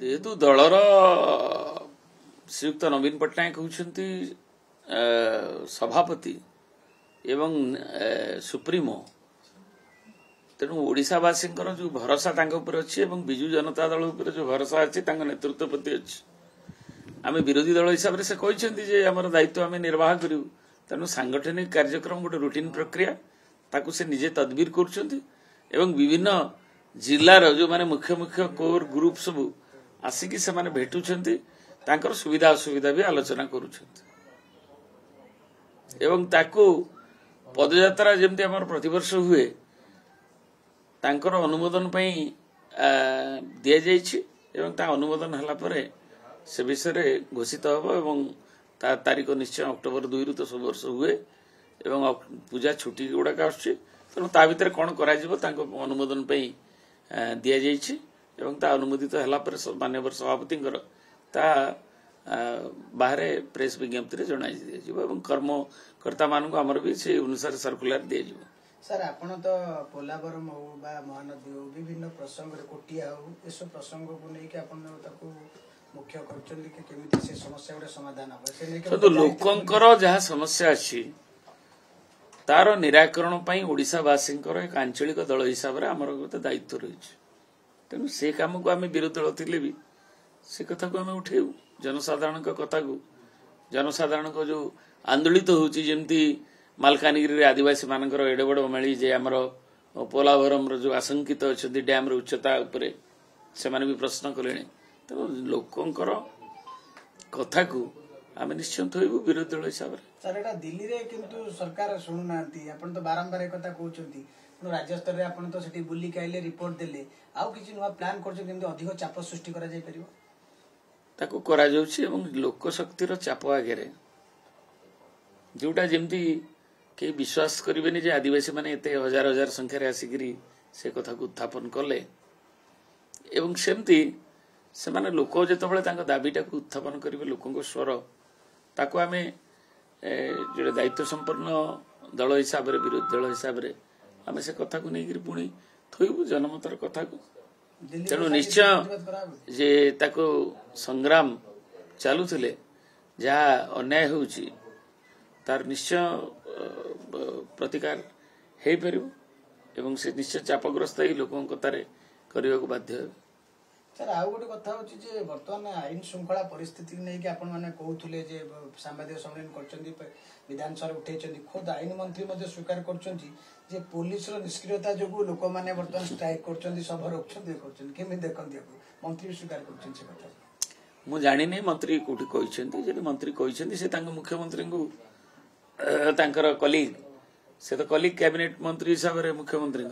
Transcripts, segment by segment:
जेहेतु दलर श्रीयुक्त नवीन पट्टनायक होउछंती सभापति एवं सुप्रीमो तेणु ओडिशावासी जो भरोसा अच्छी विजु जनता दल जो भरोसा अच्छी नेतृत्व प्रति अच्छी आम विरोधी दल हिसाब से कहते आम दायित्व आम निर्वाह करूँ तेणु सांगठनिक कार्यक्रम गोटे रूटीन प्रक्रिया ताकू से निजे तदबिर कर विभिन्न जिलार जो माने मुख्य मुख्य कोर ग्रुप सबू आसिकी से माने भेटुछंती तांकर सुविधा असुविधा भी आलोचना करूछंती एवं ताकू पदयात्रा जेमती हमर प्रतिवर्ष हुए तांकर अनुमोदन पई दिया जायछि एवं ता अनुमोदन हला परे से विषय घोषित हबो एवं ता तारीख निश्चय अक्टोबर 2 रु तो सब वर्ष हुए एवं पूजा छुट्टी गुड़ाक आसछि तेणु ता भितर कोन करा जिवो तांको अनुमोदन पई दिया जायछि एवं ता अनुमोदित हला पर माननीय सभापति बाहर प्रेस विज्ञप्ति रे जणाई दिया जिवो एवं कर्मकर्ता मानक हमर भी से अनुसार सर्कुलर दिया जिवो। सर आपण तो पोलावरम हो बा महानदी हो विभिन्न प्रसंग रे कोटिया हो ए सब प्रसंग को नै कि आपण ताको मुख्य करचंदी कि केमिति से समस्या गुडा समाधान हो से नै कि तो लोकंकर जहा समस्या अछि तार निराकरण पई ओडिसा वासिंकर एक आंचलिक दल हिसाब रे हमर गोटे दायित्व रही तेणु से काम को आम विरोधी दल थिले भी से कथा को आम उठेबू जनसाधारण कथा को जनसाधारण को जो आंदोलित होउची जेमती मालकानगिरी रे आदिवासी मानकर एडे बड़ मेली जे हमर पोलावरम रो जो आशंकित अछंती डैम रो उच्चता उपरे से माने भी प्रश्न कलेने तेणु लोकंकर कथा को आम निश्चय थोइबू विरोधी दल हिसाब रे। सर एटा दिल्ली रे किंतु सरकार सुनु नांती आपण तो बारंबार एक कथा कहउचंती राज्य स्तर रे आपण तो सेठी बुल्ली काइले रिपोर्ट देले आउ किछि नुवा प्लान करछ किंतु अधिक चाप सृष्टि करा जाय परिबो ताको करा जाउछि एवं लोक शक्ति रो चाप आगे रे जोटा जेमती के विश्वास करिबेनी जे आदिवासी माने एते हजार हजार संख्या रे आसिकरी से कथा को उत्थापन कले एवं सेमती से माने लोक जते बळे तांका दाबीटा को उत्थापन करिवे लोकंको स्वर ताको आमे जो दायित्व संपन्न दल हिसाब रे विरोधी दल हिसाब रे आमे से कथा को नेगिरी पुणी थोइबू जनमतर कथा को तेणु निश्चय जे ताको संग्राम चालुथिले जहा अन्याय होउची तार निश्चय प्रतिकार हे परिबो एवं से निश्चय चापग्रस्त ही लोकों कतारे करबा को बाध्य हे। सर आउ गोटे कथा होची जे वर्तमान आईन श्रृंखला परिस्थिति नै कि आपण माने कहउथुले जे सांबादिक सम्मेलन करचंदी विधानसभा उठेचंदी खुद आईन मंत्री मध्ये स्वीकार करचंदी जे पुलिस रो निष्क्रियता जोगु लोक माने वर्तमान स्ट्राइक करचंदी सभा रोकचंदी करचंदी केमि देखंदी मंत्री स्वीकार करचंदी से कथा मु जानि नै मंत्री कोठी कहिसंती जे मंत्री कहिसंती से तांग मुख्यमंत्री को तांकर कलीग से तो कलीग कैबिनेट मंत्री हिसाब रे मुख्यमंत्री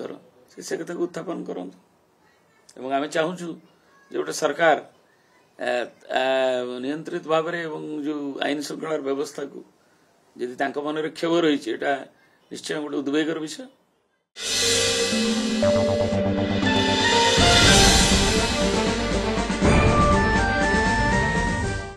से कथा को उत्थापन करंतु एवं आमे चाहूछु जे गोटे सरकार नियंत्रित भाव रे एवं जो आईन श्रृंखला व्यवस्था को यदि तांको मन रे क्षोभ रही एटा निश्चय गोटे उद्वेगर विषय।